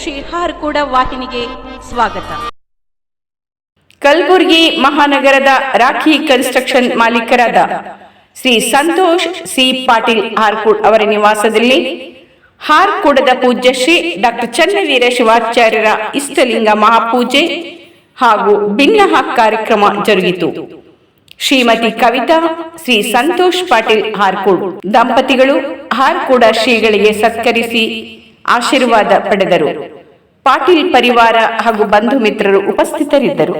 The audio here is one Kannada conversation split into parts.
ಶ್ರೀ ಹಾರ್ಕೂಡ ವಾಹಿನಿಗೆ ಸ್ವಾಗತ. ಕಲಬುರಗಿ ಮಹಾನಗರದ ರಾಖಿ ಕನ್ಸ್ಟ್ರಕ್ಷನ್ ಮಾಲೀಕರಾದ ಶ್ರೀ ಸಂತೋಷ್ ಸಿ ಪಾಟೀಲ್ ಹಾರ್ಕೂಡ್ ಅವರ ನಿವಾಸದಲ್ಲಿ ಹಾರ್ಕೂಡದ ಪೂಜ್ಯ ಶ್ರೀ ಡಾಕ್ಟರ್ ಚನ್ನವೀರ ಶಿವಾಚಾರ್ಯರ ಇಷ್ಟಲಿಂಗ ಮಹಾಪೂಜೆ ಹಾಗೂ ಭಿನ್ನಹ ಕಾರ್ಯಕ್ರಮ ಜರುಗಿತು. ಶ್ರೀಮತಿ ಕವಿತಾ ಶ್ರೀ ಸಂತೋಷ್ ಪಾಟೀಲ್ ಹಾರ್ಕೂಡ್ ದಂಪತಿಗಳು ಹಾರ್ಕೂಡ ಶ್ರೀಗಳಿಗೆ ಸತ್ಕರಿಸಿ ಆಶೀರ್ವಾದ ಪಡೆದರು. ಪಾಟೀಲ್ ಪರಿವಾರ ಹಾಗೂ ಬಂಧು ಮಿತ್ರರು ಉಪಸ್ಥಿತರಿದ್ದರು.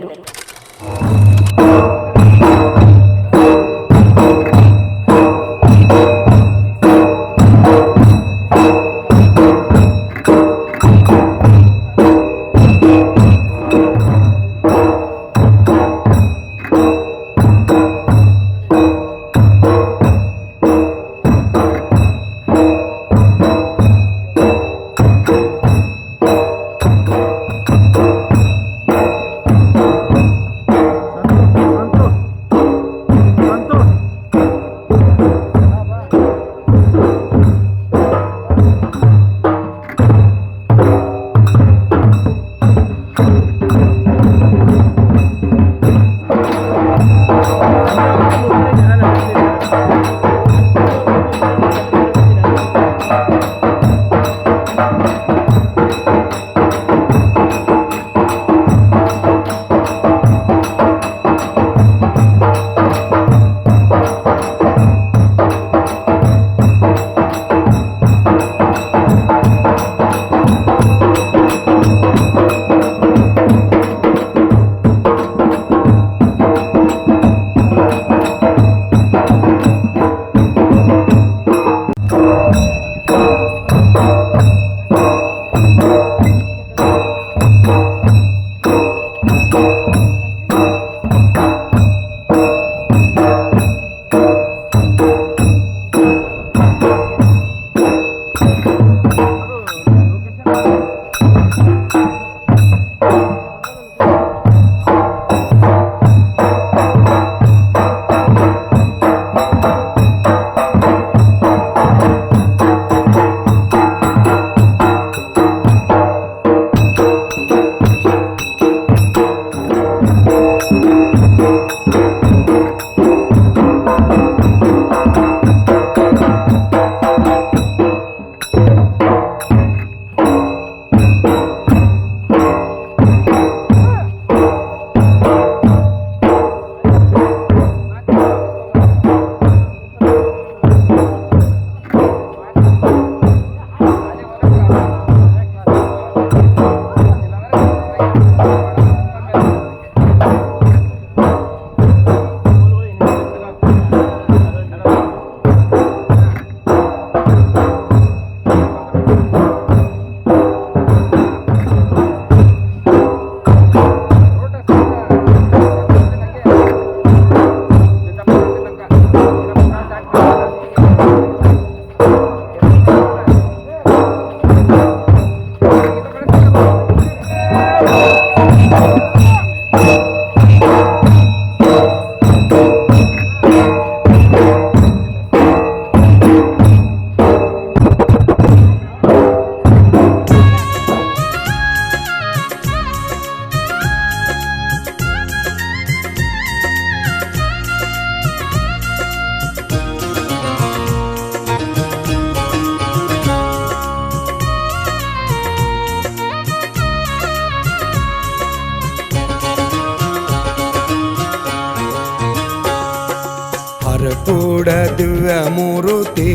ಹಾರ್ಕೂಡ ದಿವ್ಯ ಮೂರುತಿ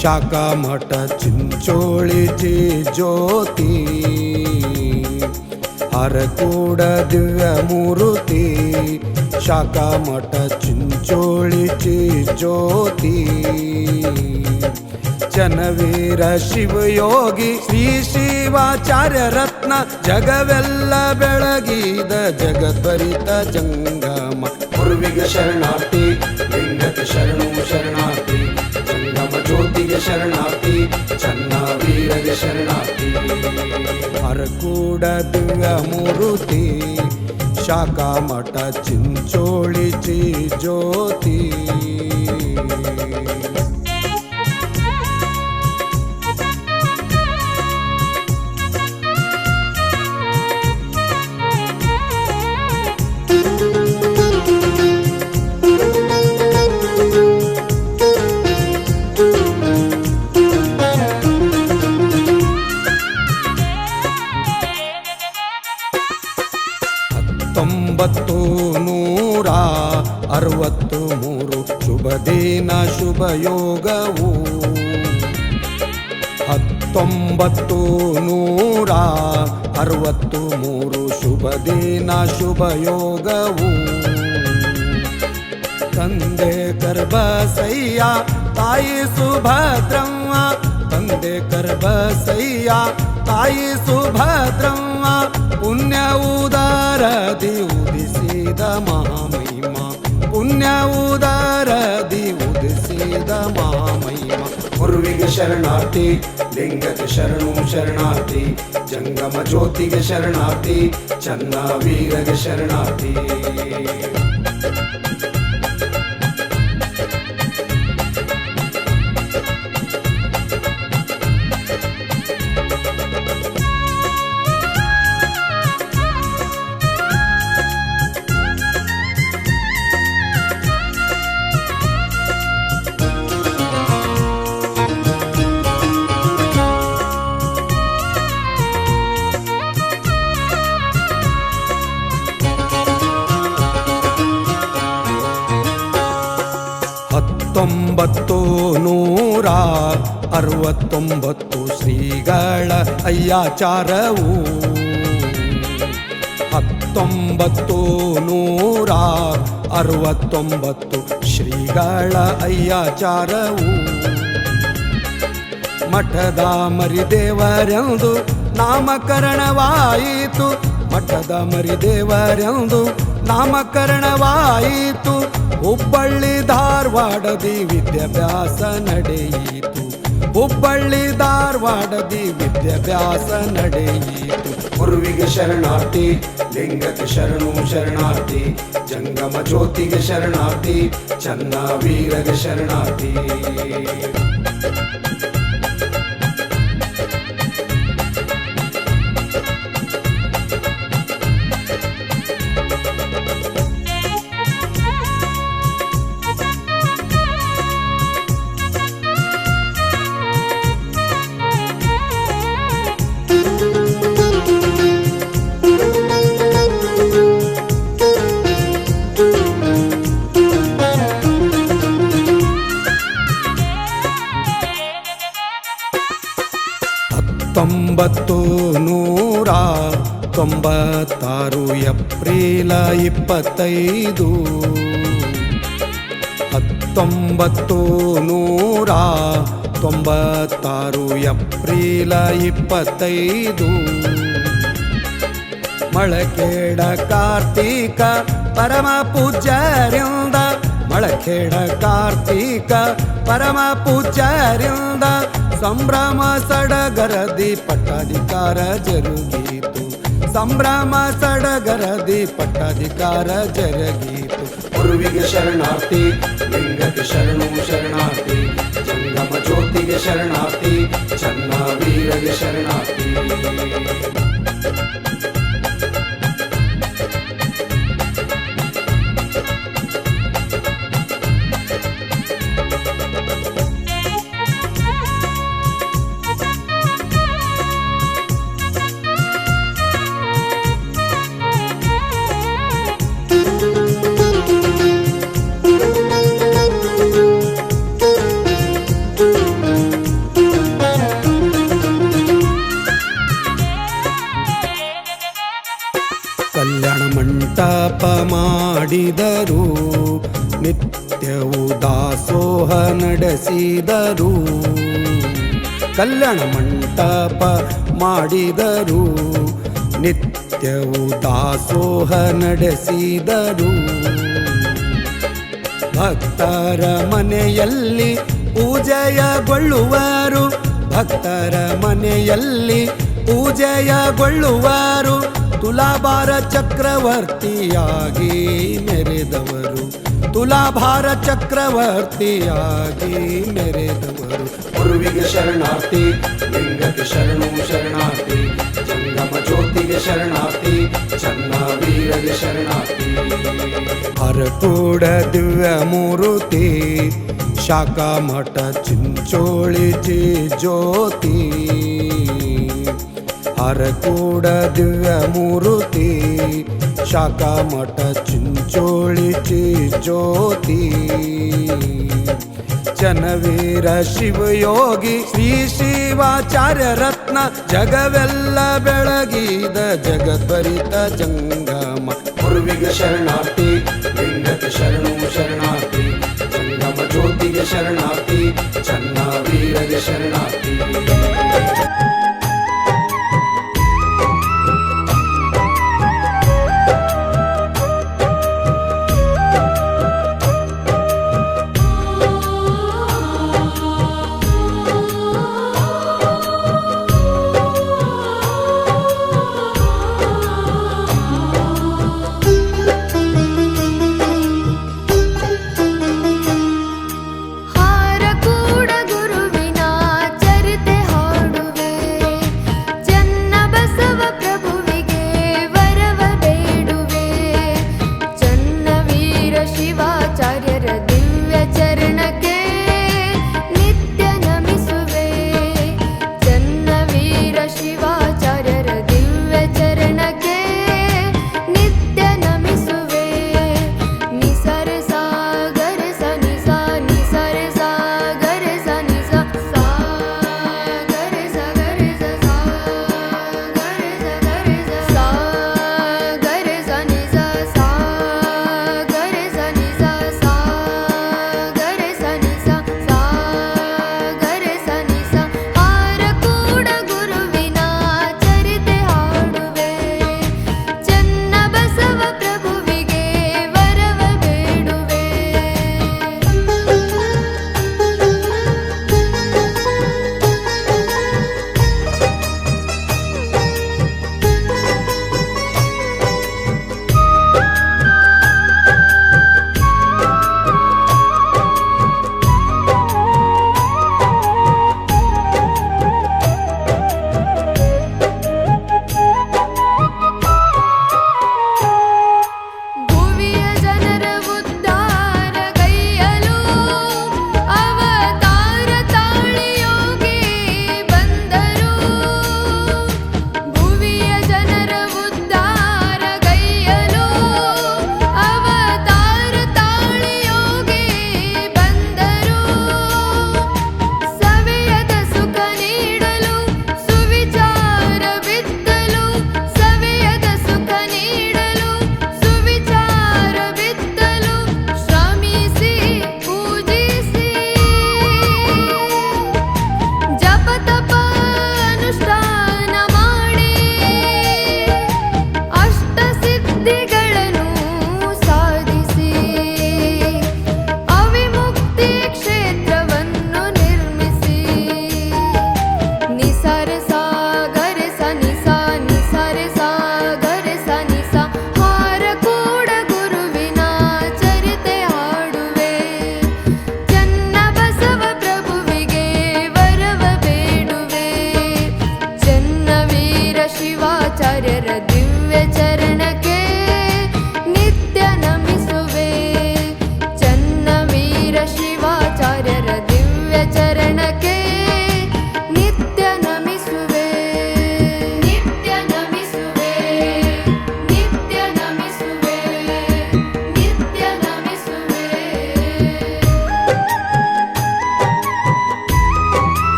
ಶಾಖಾ ಮಠ ಚಿಂಚೋಳಿ ಜ್ಯೋತಿ. ಹಾರ್ಕೂಡ ದಿವ್ಯ ಮೂರುತಿ ಶಾಖಾ ಮಠ ಚಿಂಚೋಳಿ ಜ್ಯೋತಿ. ಚನ್ನವೀರ ಶಿವಯೋಗಿ ಶ್ರೀ ಶಿವಾಚಾರ್ಯ ರತ್ನ ಜಗವೆಲ್ಲ ಬೆಳಗಿದ ಜಗದ್ಭರಿತ ಜಂಗಮ. ಗುರುವಿಗೆ ಶರಣಾರ್ಥಿ, ಲಿಂಗಕ್ಕೆ ಶರಣು ಶರಣಾರ್ಥಿ, ಜಂಗಮ ಜ್ಯೋತಿಗೆ ಶರಣಾರ್ಥಿ, ಚನ್ನವೀರಗೆ ಶರಣಾರ್ಥಿ. ಹಾರ್ಕೂಡ ದಿವ್ಯ ಮೂರುತಿ ಶಾಖಾ ಮಠ ಚಿಂಚೋಳಿ ಜ್ಯೋತಿ. 1963 ಶುಭ ದಿನ ಶುಭ ಯೋಗವು 1963 ಶುಭ ದಿನ ಶುಭ ಯೋಗವು ತಂದೆ ಗರ್ಭಸಯ್ಯ ತಾಯಿ ಸುಭದ್ರಮ್ಮ ತಂದೆ ಗರ್ಭಸಯ್ಯ ತಾಯಿ ಸುಭದ್ರಮ್ಮ ಪುಣ್ಯ ಉದಾರದಿ ಉದಿಸಿದ ಮಹಾಮಹಿಮ ಪುಣ್ಯ ಉದಾರದಿ ಉದಿಸಿದ ಮಹಾಮಹಿಮ ಗುರುವಿಗೆ ಶರಣಾರ್ಥಿ ಲಿಂಗಕ್ಕೆ ಶರಣು ಶರಣಾರ್ಥಿ ಜಂಗಮ ಜ್ಯೋತಿಗೆ ಶರಣಾರ್ಥಿ ಚನ್ನ ವೀರಗೆ ಶರಣಾರ್ಥಿ ಹತ್ತೊಂಬತ್ತು 1969 ಶ್ರೀಗಳ ಅಯ್ಯಾಚಾರವು 1969 ಶ್ರೀಗಳ ಅಯ್ಯಾಚಾರವು ಮಠದ ಮರಿದೇವರೆಂದು ನಾಮಕರಣವಾಯಿತು ಮಠದ ಮರಿದೇವರೆಂದು ನಾಮಕರಣವಾಯಿತು ಹುಬ್ಬಳ್ಳಿ ಧಾರವಾಡದಿ ವಿದ್ಯಾಭ್ಯಾಸ ನಡೆಯಿತು ಹುಬ್ಬಳ್ಳಿ ಧಾರವಾಡದಿ ವಿದ್ಯಾಭ್ಯಾಸ ನಡೆಯಿತು ಗುರುವಿಗೆ ಶರಣಾರ್ಥಿ ಲಿಂಗಕ್ಕೆ ಶರಣು ಶರಣಾರ್ಥಿ ಜಂಗಮ ಜ್ಯೋತಿಗೆ ಶರಣಾರ್ಥಿ ಚನ್ನ ವೀರಗೆ ಶರಣಾರ್ಥಿ ಹತ್ತೊಂಬತ್ತು 1996 ಏಪ್ರಿಲ 25 1996 ಏಪ್ರಿಲ 25 ಮಳಖೇಡ ಕಾರ್ತೀಕ ಪರಮ ಪೂಜ್ಯರಿಂದ ಮಳಖೇಡ ಕಾರ್ತೀಕ ಪರಮ ಪೂಜ್ಯರಿಂದ ಸಂಭ್ರಮ ಸಡಗರದಿ ಪಟ್ಟಾಧಿಕಾರ ಜರುಗೀತು ಸಂಭ್ರಮ ಸಡಗರದಿ ಪಟ್ಟಾಧಿಕಾರ ಜರುಗೀತು ಗುರುವಿಗೆ ಶರಣಾರ್ಥಿ ಲಿಂಗಕ್ಕೆ ಶರಣು ಶರಣಾರ್ಥಿ ಜಂಗಮ ಜ್ಯೋತಿಗೆ ಶರಣಾರ್ಥಿ ಚನ್ನ ವೀರಗೆ ಶರಣಾರ್ಥಿ ಕಲ್ಯಾಣ ಮಂಟಪ ಮಾಡಿದರು ನಿತ್ಯವೂ ದಾಸೋಹ ನಡೆಸಿದರು ಕಲ್ಯಾಣ ಮಂಟಪ ಮಾಡಿದರು ನಿತ್ಯವೂ ದಾಸೋಹ ನಡೆಸಿದರು ಭಕ್ತರ ಮನೆಯಲ್ಲಿ ಪೂಜೆಯಗೊಳ್ಳುವರು ಭಕ್ತರ ಮನೆಯಲ್ಲಿ ಪೂಜೆಯಗೊಳ್ಳುವರು ತುಲಾಭಾರ ಚಕ್ರವರ್ತಿಯಾಗಿ ಮೆರೆದವರು ತುಲಾಭಾರ ಚಕ್ರವರ್ತಿಯಾಗಿ ಮೆರೆದವರು ಗುರುವಿಗೆ ಶರಣಾರ್ಥಿ ಲಿಂಗಕ್ಕೆ ಶರಣು ಶರಣಾರ್ಥಿ ಜಂಗಮ ಜ್ಯೋತಿಗೆ ಶರಣಾರ್ಥಿ ಚನ್ನ ವೀರಗೆ ಶರಣಾರ್ಥಿ ಹರಕೂಡ ದಿವ್ಯ ಮೂರುತಿ ಶಾಖಾ ಮಠ ಚಿಂಚೋಳಿ ಜಿ ಜ್ಯೋತಿ ಹರಕೂಡ ದಿವ್ಯ ಮೂರುತಿ शाखा मठ चिंचोळीची ज्योती ಚನ್ನವೀರ ಶಿವಯೋಗಿ ಶ್ರೀ ಶಿವಾಚಾರ್ಯ ರತ್ನ ಜಗವೆಲ್ಲ ಬೆಳಗಿದ ಜಗದ್ಭರಿತ ಜಂಗಮ ಗುರುವಿಗೆ ಶರಣಾರ್ಥಿ ಲಿಂಗಕ್ಕೆ ಶರಣು ಶರಣಾರ್ಥಿ ಜಂಗಮ ಜ್ಯೋತಿಗೆ ಶರಣಾರ್ಥಿ ಚನ್ನವೀರಗೆ ಶರಣಾರ್ಥಿ ಹಾರಕೂಡ ಗುರುವಿನ ಚರಿತೆ ಹಾಡುವೆ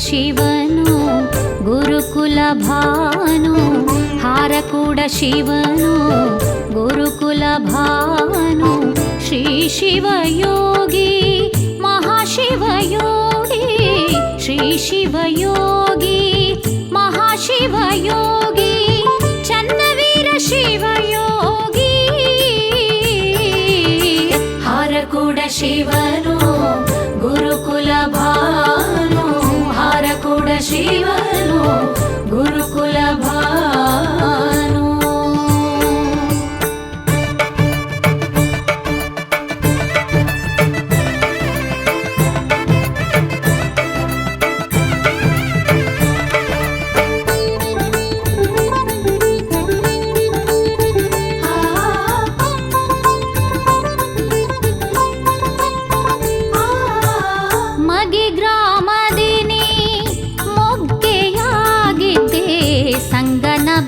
ಶಿವನು ಗುರುಕುಲ ಭಾನು, ಹಾರಕೂಡ ಶಿವನು ಗುರುಕುಲ ಭಾನು, ಶ್ರೀ ಶಿವಯೋಗಿ ಮಹಾಶಿವಯೋಗಿ, ಶ್ರೀ ಶಿವಯೋಗಿ ಮಹಾಶಿವಯೋಗಿ, ಚನ್ನವೀರ ಶಿವಯೋಗಿ. ಹಾರಕೂಡ ಶಿವನು ಗುರುಕುಲ ಭಾನು, ಹಾರಕೂಡ ಶಿವನು ಗುರುಕುಲ ಭಾನು.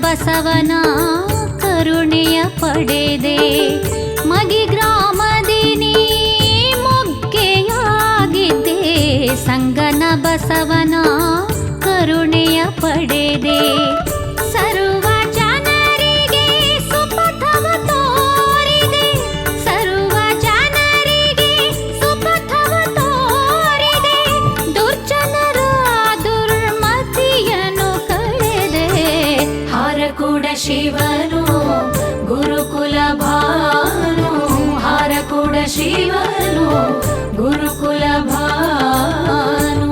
ಬಸವನ ಕರುಣೆಯ ಪಡೆದೆ, ಮಗಿ ಗ್ರಾಮದಿನಿ ಮೊಗ್ಗೆಯಾಗಿದ್ದೆ, ಸಂಗನ ಬಸವನ ಕರುಣೆಯ ಪಡೆದೆ. ಸರ್ವ ಜನರಿಗೆ ಸುಪಥವ ತೋರಿದೆ, ಸರ್ವ ಜನರಿಗೆ ಸುಪಥವ ತೋರಿದೆ, ದುರ್ಜನರ ದುರ್ಮತಿಯನ್ನು ಕಳೆದೆ. ಹಾರಕೂಡ ಶಿವನು ಗುರುಕುಲ ಭಾನು, ಹಾರಕೂಡ ಶಿವನು ಗುರುಕುಲ ಭಾನು.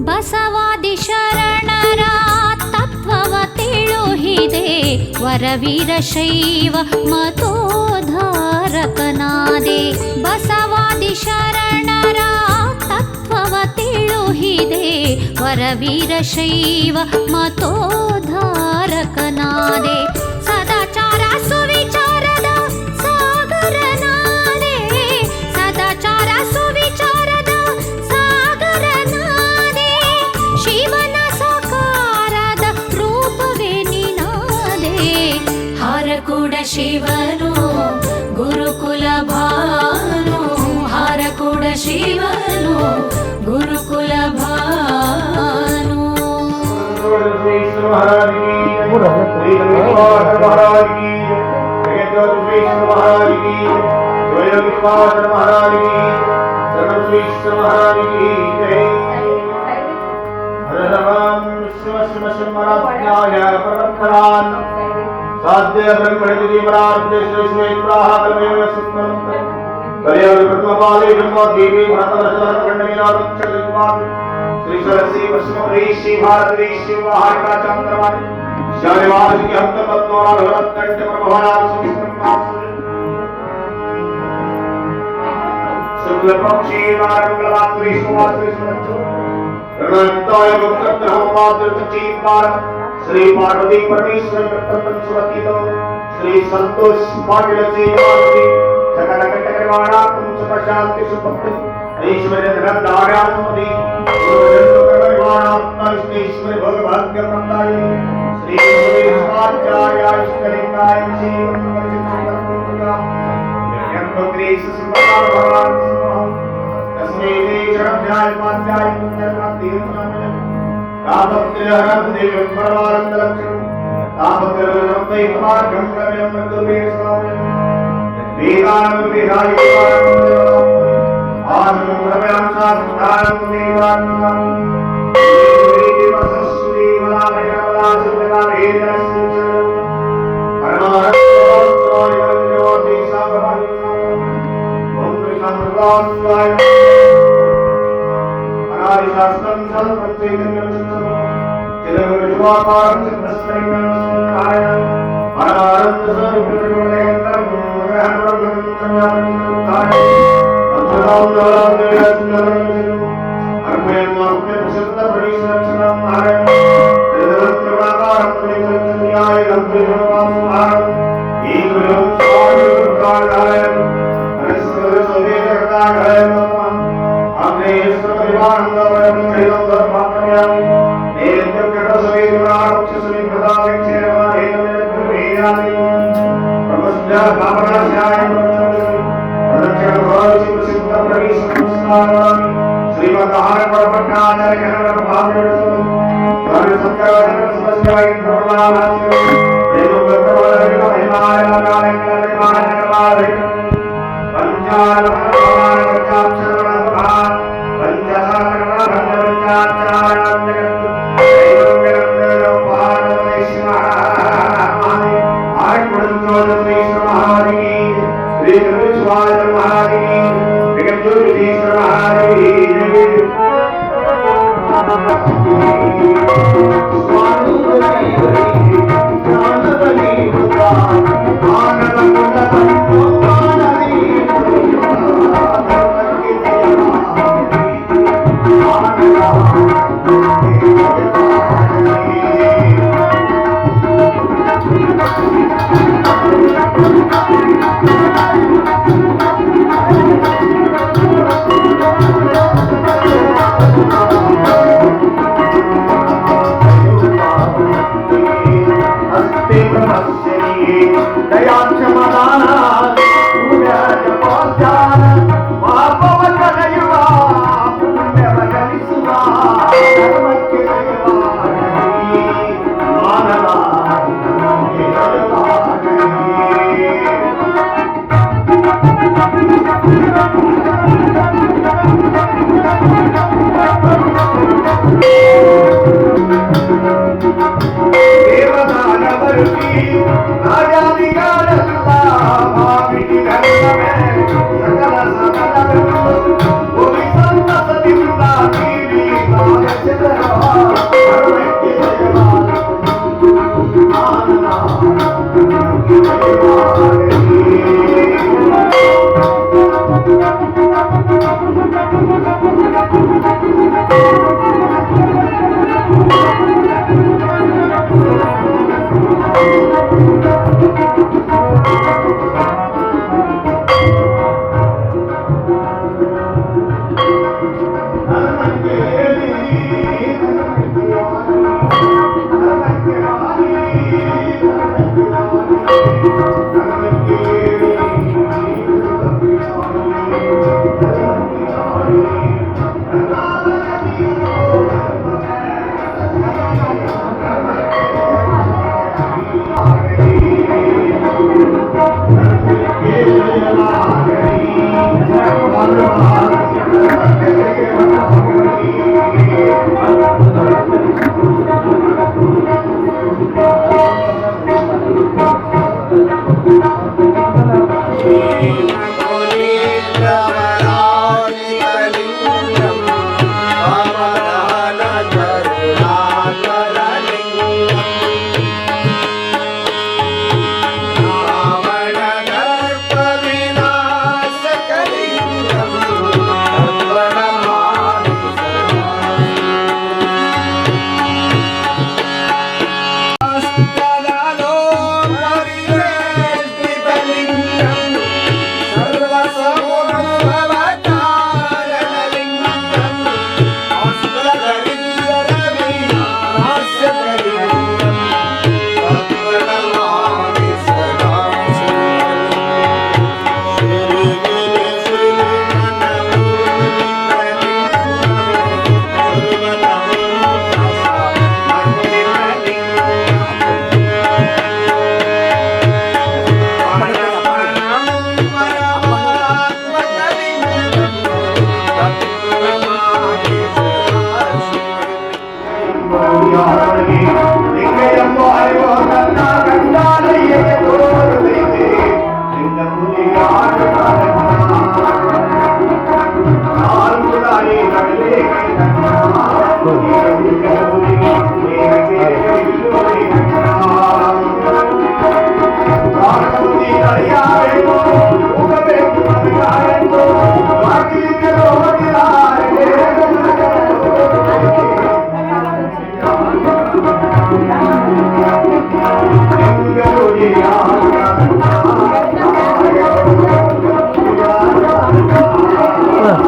ಬಸವಾದಿ ಶರಣರ ತತ್ವವ ತಿಳುಹಿದೆ, ವರವೀರ ಶೈವ ಮತೋದ್ಧಾರಕನಾದೆ. ಬಸವಾದಿ ಶರಣರ ತತ್ವವ ತಿಳುಹಿದೆ, ವರವೀರ ಶೈವ ಮತೋದ್ಧಾರಕನಾದೆ. ಸದಾಚಾರ ಸುವಿಚಾರದ ಸಾಗರನಾದೆ, ಸದಾಚಾರ ಸುವಿಚಾರದ ಸಾಗರನಾದೆ. ಶಿವನ ಸಾಕಾರದ ರೂಪವೇ ನೀನಾದೆ. ಹಾರಕೂಡ ಶಿವನು ಗುರುಕುಲ ಭಾನು, ಹಾರಕೂಡ ಶಿವನು ಗುರುಕುಲ ಭಾನು. साध्य ब्रह्मणि जीवनार्थे श्रीश्वेत्राः कलमेव सुत्मन्त कलयोगि प्रथमपाले ब्रह्मदेवी भरतवर्षवर्षण्डमीनादक्षरदिक्पात् श्री सरस्वती पश्चिमप्री श्री भारती श्री महाका चन्द्रमान् शनिवारजी हस्तपद्मोरा भगवत्कण्ठ प्रभवानां सुस्त्रमासु शुक्लपक्षी वारंगलात्री सुवात्री सुमच्चो रणन्ताय भक्तत्रहमाद्रतचीपार श्री पार्वती परमेश्वर दत्तपंचवतीतो श्री संतोष पाटिल जी सकल कटकरवाणात्म सुप्रशांति सुभक्ति ऐश्वर्य धन धार्यात्मदि सुरजन्मकरवाणात्म विष्णेश्वर भगभाग्य प्रदायिनी श्री सुरेश्वाचार्य इष्टलिंगाय जीवन परिचितंगा यज्ञोत्रेश सुभद्रा भगवान तस्मै ते शरण्याय पाध्याय पुण्यकांति तीर्थनामः तापत्रयहरं देवं परमानन्दलक्ष्मं तापत्रयहरं दैवमार्गं प्रमेयं मृत्युवेन स्वामिनं वेदानं वेदाय आनन्दं प्रमेयं शास्त्रानं देवानं देवसस्वी वलाभयवला सुभगा वेदस्य परमानन्दोय ज्योति सागराय ओम कृष्णाय शास्त्रं सर्वं चैतन्यं सर्वाकारं चन्द्रस्मरिणं कायं आनंद स्वरूपं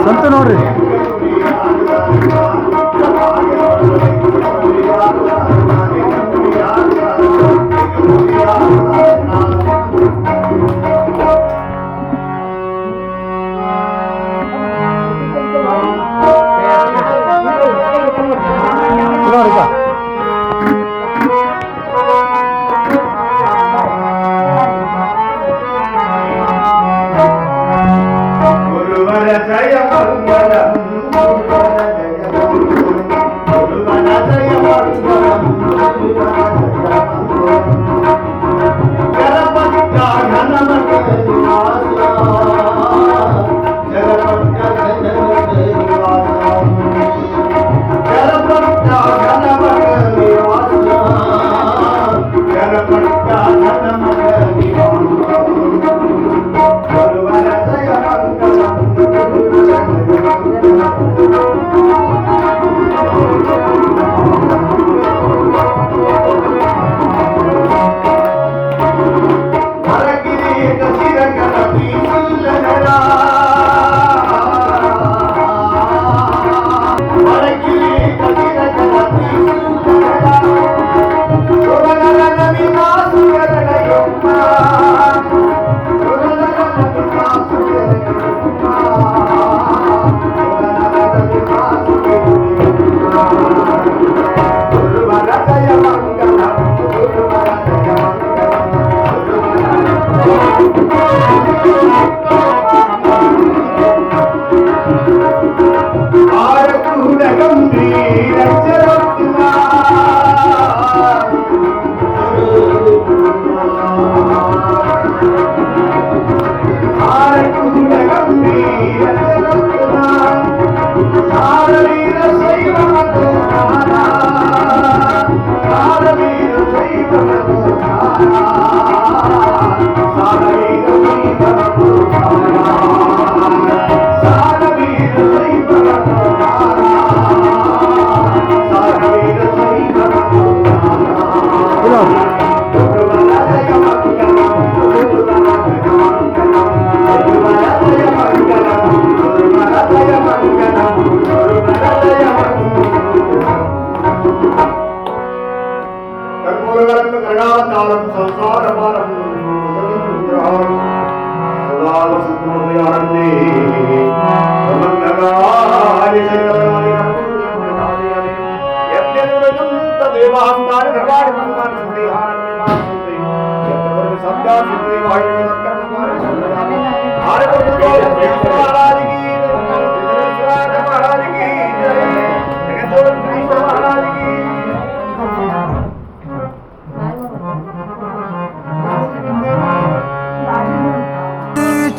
ಸಂತ ನೋಡ್ರಿ.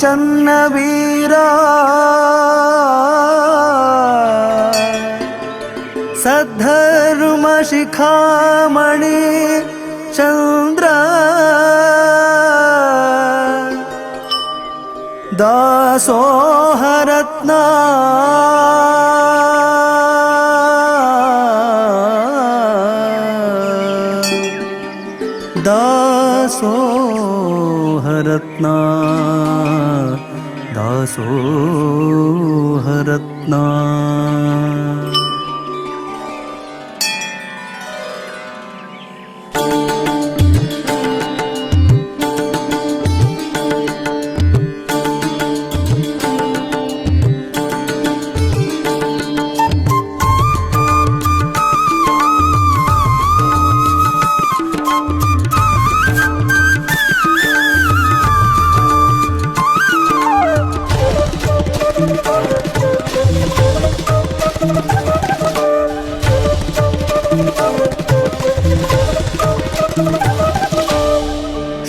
ಚನ್ನವೀರ ಸದ್ಧರ್ಮ ಶಿಖಾಮಣಿ ಚಂದ್ರ ದಾಸೋಹರತ್ನ ದಾಸೋಹರತ್ನ ದಾಸೋಹರತ್ನ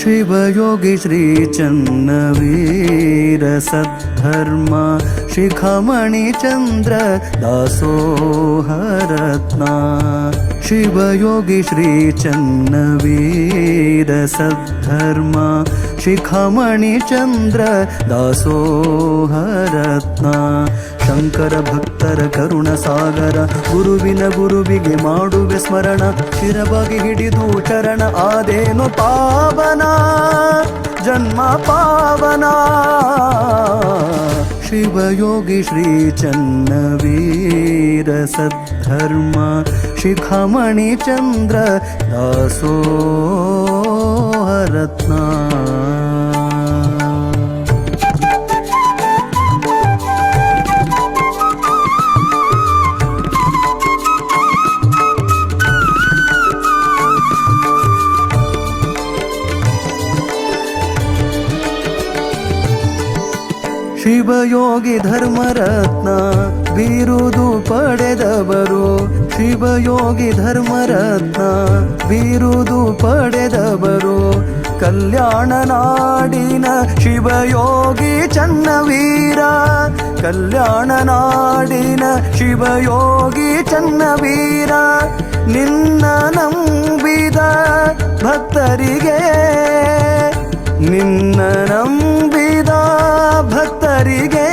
शिवयोगी श्री चन्नवीर सद्धर्म शिखमणि चंद्र दासोहरत्न शिवयोगी श्री चन्नवीर सद्धर्म शिखामणि चंद्र ದಾಸೋಹರತ್ನ ಶಂಕರ ಭಕ್ತರ ಕರುಣ ಸಾಗರ ಗುರುವಿನ ಗುರುವಿಗೆ ಮಾಡುವೆ ಸ್ಮರಣ ಶಿರವಾಗಿ ಹಿಡಿದು ಚರಣ ಆದೇನು ಪಾವನ ಜನ್ಮ ಪಾವನ ಶಿವಯೋಗಿ ಶ್ರೀ ಚನ್ನವೀರ ಸದ್ಧರ್ಮ ಶಿಖಾಮಣಿ ಚಂದ್ರ ದಾಸೋಹರತ್ನ ಶಿವಯೋಗಿ ಧರ್ಮರತ್ನ ಬಿರುದು ಪಡೆದವರು ಶಿವಯೋಗಿ ಧರ್ಮರತ್ನ ಬಿರುದು ಪಡೆದವರು ಕಲ್ಯಾಣ ನಾಡಿನ ಶಿವಯೋಗಿ ಚನ್ನವೀರ ಕಲ್ಯಾಣ ನಾಡಿನ ಶಿವಯೋಗಿ ಚನ್ನವೀರ ನಿನ್ನ ನಂಬಿದ ಭಕ್ತರಿಗೆ ನಿನ್ನ ನಂಬಿದ ಭಕ್ತರಿಗೆ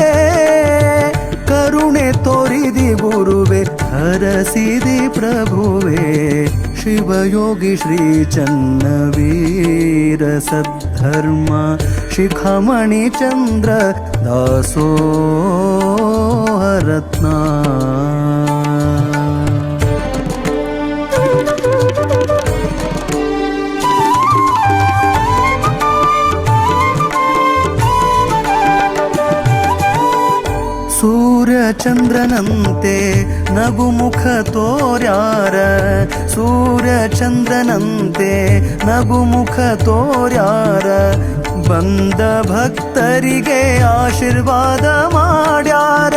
ಕರುಣೆ ತೋರಿದಿ ಗುರುವೆ ಹರಸಿದಿ ಪ್ರಭುವೆ ಶಿವಯೋಗಿ ಶ್ರೀ ಚನ್ನವೀರ ಸದ್ಧರ್ಮ ಶಿಖಾಮಣಿ ಚಂದ್ರ ದಾಸೋಹರತ್ನ ಸೂರ್ಯಚಂದ್ರನಂತೆ ನಗುಮುಖ ತೋರ್ಯಾರ ಸೂರ್ಯಚಂದ್ರನಂತೆ ನಗುಮುಖ ತೋರ್ಯಾರ ಬಂದ ಭಕ್ತರಿಗೆ ಆಶೀರ್ವಾದ ಮಾಡ್ಯಾರ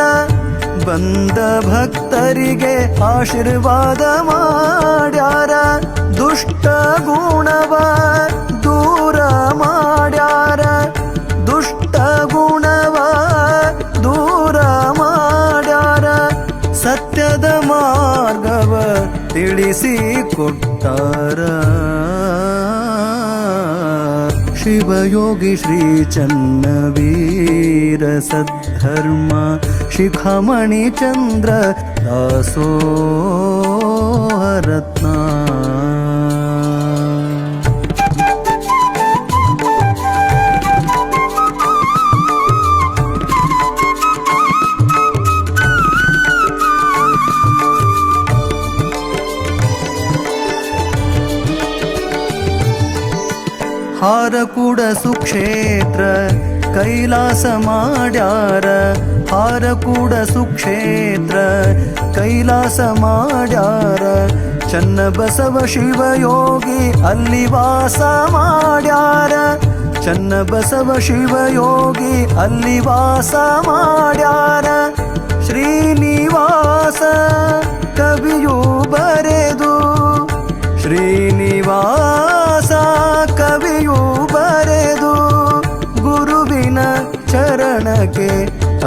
ಬಂದ ಭಕ್ತರಿಗೆ ಆಶೀರ್ವಾದ ಮಾಡ್ಯಾರ ದುಷ್ಟ ಗುಣವ ದೂರ ಮಾಡ್ಯಾರ ದುಷ್ಟ ಗುಣವ ದೂರ ಮಾಡ್ಯಾರ ಸತ್ಯದ ಮಾರ್ಗವ ತಿಳಿಸಿ ಕೊಟ್ಟಾರ ಶಿವಯೋಗಿ ಶ್ರೀ ಚನ್ನವೀರ ಸದ್ಧರ್ಮ ಶಿಖಾಮಣಿ ಚಂದ್ರ ದಾಸೋಹರತ್ನ ಹಾರಕೂಡ ಸುಕ್ಷೇತ್ರ ಕೈಲಾಸ ಮಾಡ್ಯಾರ ಹಾರಕೂಡ ಸುಕ್ಷೇತ್ರ ಕೈಲಾಸ ಮಾಡ್ಯಾರ ಚನ್ನಬಸವ ಶಿವಯೋಗಿ ಅಲ್ಲಿ ವಾಸ ಮಾಡ್ಯಾರ ಚನ್ನಬಸವ ಶಿವಯೋಗಿ ಅಲ್ಲಿ ವಾಸ ಮಾಡ್ಯಾರ ಶ್ರೀನಿವಾಸ ಕವಿಯು ಬರೆದು ಶ್ರೀನಿವಾಸ ಕವಿಯು ಬರೆದು ಗುರುವಿನ ಚರಣಕ್ಕೆ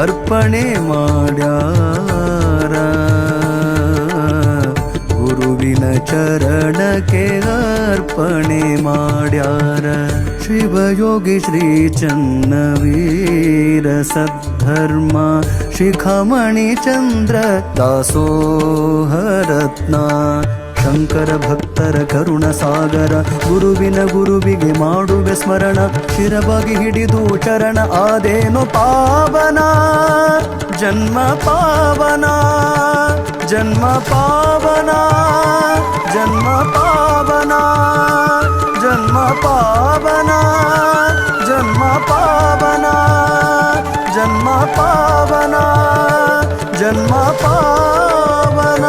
ಅರ್ಪಣೆ ಮಾಡ್ಯಾರ ಗುರುವಿನ ಚರಣಕ್ಕೆ ಅರ್ಪಣೆ ಮಾಡ್ಯಾರ ಶಿವಯೋಗಿ ಶ್ರೀ ಚನ್ನವೀರ ಸದ್ಧರ್ಮ ಶಿಖಾಮಣಿ ಚಂದ್ರ ದಾಸೋಹರತ್ನ ಶಂಕರ ಭಕ್ತರ ಕರುಣ ಸಾಗರ ಗುರುವಿನ ಗುರುವಿಗೆ ಮಾಡುವೆ ಸ್ಮರಣ ಶಿರವಾಗಿ ಹಿಡಿದು ಚರಣ ಆದೇನು ಪಾವನ ಜನ್ಮ ಪಾವನ ಜನ್ಮ ಪಾವನ ಜನ್ಮ ಪಾವನ ಜನ್ಮ ಪಾವನ ಜನ್ಮ ಪಾವನ ಜನ್ಮ ಪಾವನ ಜನ್ಮ ಪಾವನ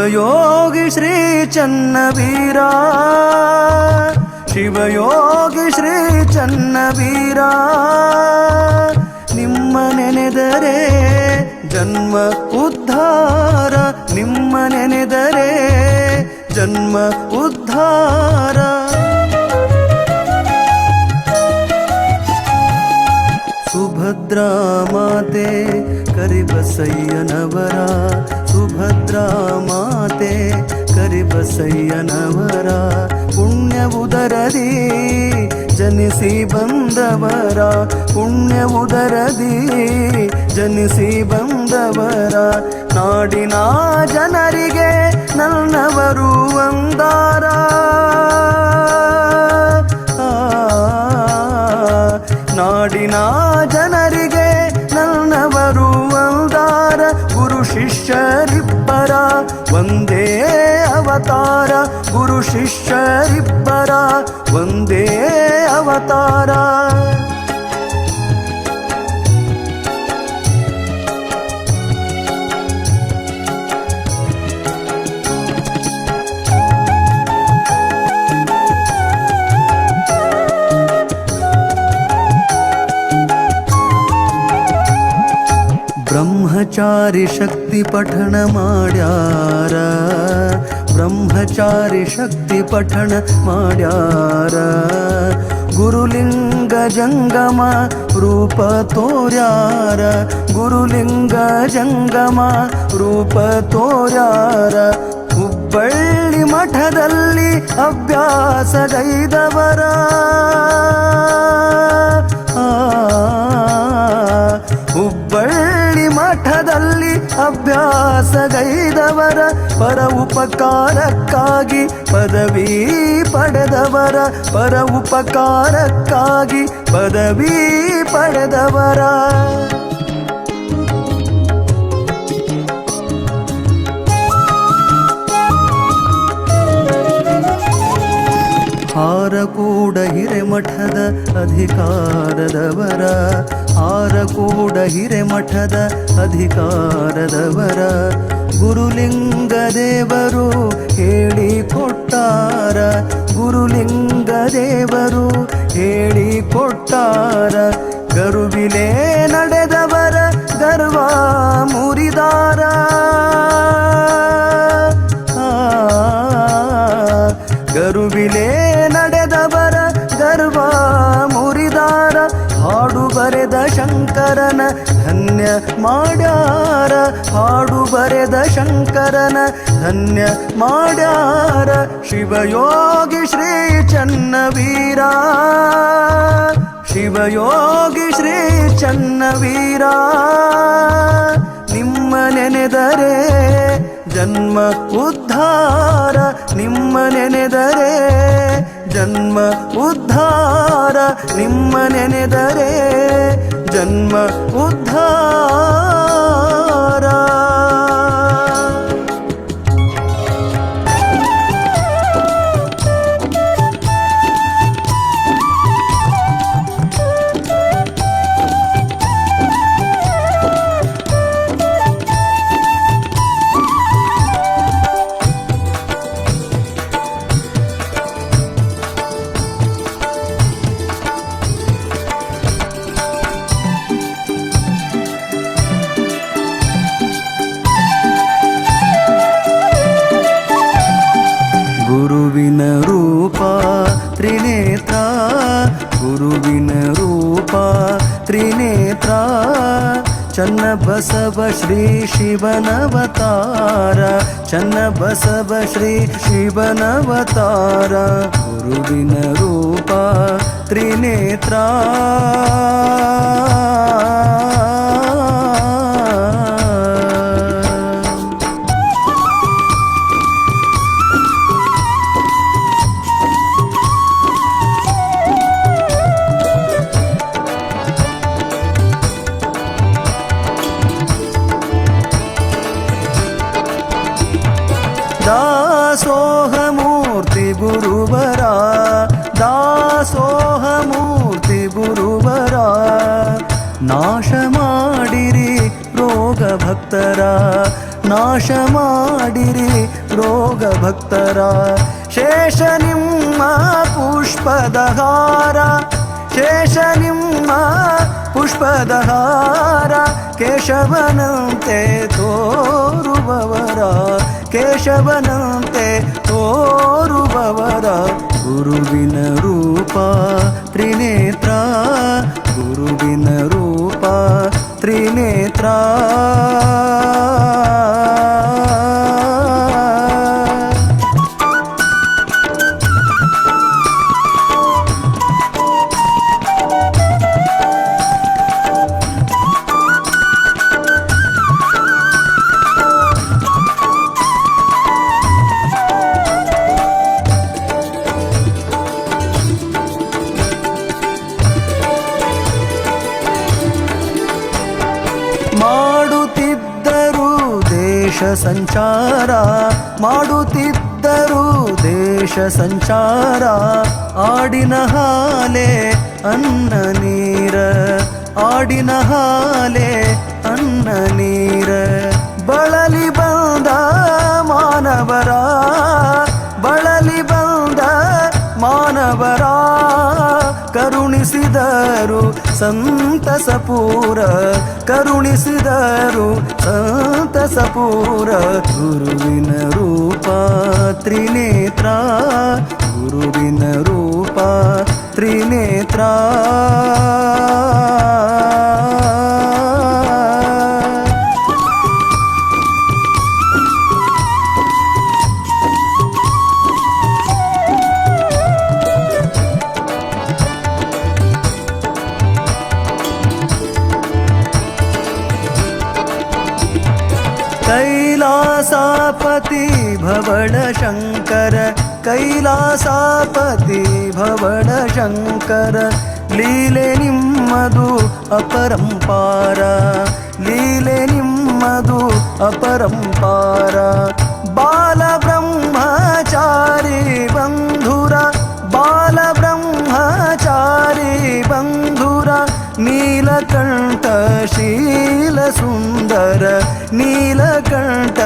ಶಿವಯೋಗಿ ಶ್ರೀ ಚನ್ನವೀರ, ಶಿವಯೋಗಿ ಶ್ರೀ ಚನ್ನವೀರ. ನಿಮ್ಮ ನೆನೆದರೆ ಜನ್ಮ ಉದ್ಧಾರ, ನಿಮ್ಮ ನೆನೆದರೆ ಜನ್ಮ ಉದ್ಧಾರ. ಸುಭದ್ರಾ ಮಾತೆ ಕರಿಬಸಯ್ಯನವರ, ಸುಭದ್ರಾ ಮಾತೆ ಕರಿಬಸಯ್ಯನವರ ಪುಣ್ಯ ಉದರದಿ ಜನಿಸಿ ಬಂದವರ, ಪುಣ್ಯ ಉದರದಿ ಜನಿಸಿ ಬಂದವರ. ನಾಡಿನ ಜನರಿಗೆ ನನ್ನವರು ಒಂದಾರ, ನಾಡಿನ ಜನರಿಗೆ ನನ್ನವರು ಒಂದಾರ. ಗುರು ಶಿಷ್ಯರಿಬ್ಬರ ಒಂದೇ ಅವತಾರ, ಗುರು ಶಿಷ್ಯರಿಬ್ಬರ ಒಂದೇ ಅವತಾರ. ಬ್ರಹ್ಮಚಾರಿ ಶಕ್ತಿ ಪಠಣ ಮಾಡ್ಯಾರ, ಬ್ರಹ್ಮಚಾರಿ ಶಕ್ತಿ ಪಠಣ ಮಾಡ್ಯಾರ. ಗುರುಲಿಂಗ ಜಂಗಮ ರೂಪ ತೋರ್ಯಾರ, ಗುರುಲಿಂಗ ಜಂಗಮ ರೂಪ ತೋರ್ಯಾರ. ಹುಬ್ಬಳ್ಳಿ ಮಠದಲ್ಲಿ ಅಭ್ಯಾಸಗೈದವರ, ಹುಬ್ಬಳ್ಳಿ ಮಠದಲ್ಲಿ ಅಭ್ಯಾಸಗೈದವರ. ಪರ ಉಪಕಾರಕ್ಕಾಗಿ ಪದವಿ ಪಡೆದವರ, ಪರ ಉಪಕಾರಕ್ಕಾಗಿ ಪದವಿ ಪಡೆದವರ. ಹಾರಕೂಡ ಹಿರೇಮಠದ ಅಧಿಕಾರದವರ, ಹಾರಕೂಡ ಹಿರೇಮಠದ ಅಧಿಕಾರದವರ. ಗುರುಲಿಂಗ ದೇವರು ಹೇಳಿ ಕೊಟ್ಟಾರ, ಗುರುಲಿಂಗ ದೇವರು ಹೇಳಿ ಕೊಟ್ಟಾರ. ಗರುವಿಲೆ ನಡೆದವರ ಗರ್ವ ಮುರಿದಾರ, ಗರುವಿಲೆ ನಡೆದವರ ಗರ್ವ ಮುರಿದಾರ. ಹಾಡು ಬರೆದ ಶಂಕರನ ಧನ್ಯ ಮಾಡ್ಯಾರ, ಹಾಡು ಬರೆದ ಶಂಕರನ ಧನ್ಯ ಮಾಡ್ಯಾರ. ಶಿವಯೋಗಿ ಶ್ರೀ ಚನ್ನವೀರ, ಶಿವಯೋಗಿ ಶ್ರೀ ಚನ್ನವೀರ. ನಿಮ್ಮ ನೆನೆದರೆ ಜನ್ಮ ಉದ್ಧಾರ, ನಿಮ್ಮ ನೆನೆದರೆ ಜನ್ಮ ಉದ್ಧಾರ, ನಿಮ್ಮ ನೆನೆದರೆ ಜನ್ಮ ಉದ್ಧಾರ. ಗುರುವಿನ ರೂಪ ತ್ರಿನೇತ್ರ, ಗುರುವಿನ ರೂಪ ತ್ರಿನೇತ್ರ. ಚನ್ನಬಸವ ಶ್ರೀ ಶಿವನವತಾರ, ಚನ್ನಬಸವ ಶ್ರೀ ಶಿವನವತಾರ. ಗುರುವಿನ ರೂಪ ತ್ರಿನೇತ್ರ. ದಾಸೋಹ ಮೂರ್ತಿ ಗುರುವರ, ದಾಸೋಹ ಮೂರ್ತಿ ಗುರುವರ. ನಾಶ ಮಾಡಿರಿ ರೋಗ ಭಕ್ತರ, ನಾಶ ಮಾಡಿರಿ ರೋಗ ಭಕ್ತರ ಶೇಷ ನಿಮ್ಮ ಪುಷ್ಪದ ಹಾರ ಶೇಷ ನಿಮ್ಮ ಪುಷ್ಪದ ಹಾರ ಕೇಶವನಂತೆ ತೋರುವವರ ಕೇಶವನಂತೆ ತೋರುವವರ ಗುರುವಿನ ರೂಪ ತ್ರಿನೇತ್ರ ಗುರುವಿನ ರೂಪ ತ್ರಿನೇತ್ರ ಸಂಚಾರ ಮಾಡುತ್ತಿದ್ದರು ದೇಶ ಸಂಚಾರ ಆಡಿನ ಹಾಲೆ ಅನ್ನ ನೀರ ಆಡಿನ ಹಾಲೆ ಅನ್ನ ನೀರ ಬಳಲಿ ಬಂದ ಮಾನವರ ಬಳಲಿ ಬಂದ ಮಾನವರ ಕರುಣಿಸಿದರು ಸಂತಸಪೂರ ಕರುಣಿಸಿದರು ಸಂತಸಪೂರ ಗುರುವಿನ ರೂಪ ತ್ರಿನೇತ್ರ ಗುರುವಿನ ರೂಪ ತ್ರಿನೇತ್ರ कैलासापति भवळ शंकर कैलासापति भवळ शंकर ಲೀಲೆ ನಿಮ್ಮದು ಅಪರಂಪಾರ ಲೀಲೆ ನಿಮ್ಮದು ಅಪರಂಪಾರ ಬಾಲ ಬ್ರಹ್ಮಚಾರಿ ಬಂಧುರ ಬಾಲ ಬ್ರಹ್ಮಚಾರಿ ಬಂಧುರ ನೀಲಕಂಠ ಶೀಲ ಸುಂದರ ನೀಲಕಂಠ